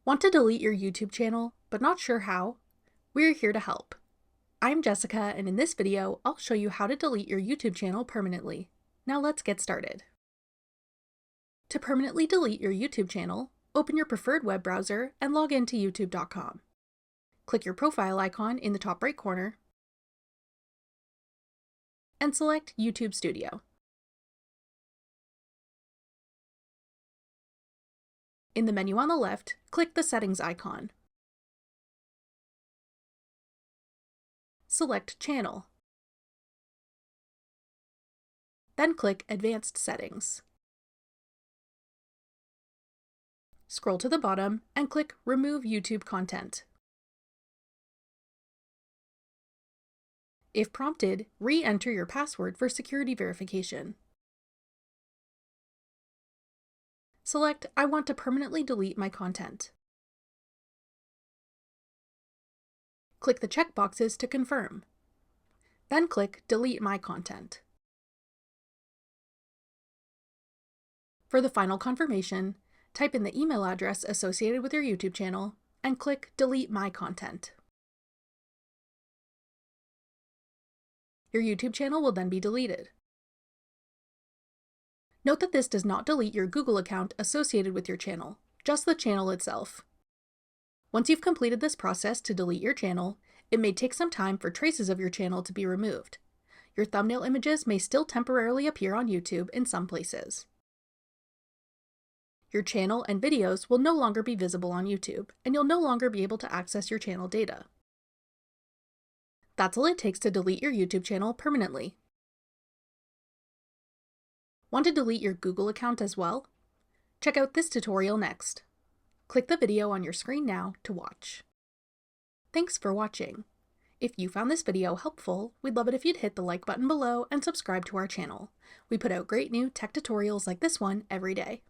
Want to delete your YouTube channel, but not sure how? We're here to help. I'm Jessica, and in this video, I'll show you how to delete your YouTube channel permanently. Now let's get started. To permanently delete your YouTube channel, open your preferred web browser and log into youtube.com. Click your profile icon in the top right corner and select YouTube Studio. In the menu on the left, click the Settings icon. Select Channel. Then click Advanced Settings. Scroll to the bottom and click Remove YouTube Content. If prompted, re-enter your password for security verification. Select I want to permanently delete my content. Click the checkboxes to confirm. Then click Delete My Content. For the final confirmation, type in the email address associated with your YouTube channel and click Delete My Content. Your YouTube channel will then be deleted. Note that this does not delete your Google account associated with your channel, just the channel itself. Once you've completed this process to delete your channel, it may take some time for traces of your channel to be removed. Your thumbnail images may still temporarily appear on YouTube in some places. Your channel and videos will no longer be visible on YouTube, and you'll no longer be able to access your channel data. That's all it takes to delete your YouTube channel permanently. Want to delete your Google account as well? Check out this tutorial next. Click the video on your screen now to watch. Thanks for watching. If you found this video helpful, we'd love it if you'd hit the like button below and subscribe to our channel. We put out great new tech tutorials like this one every day.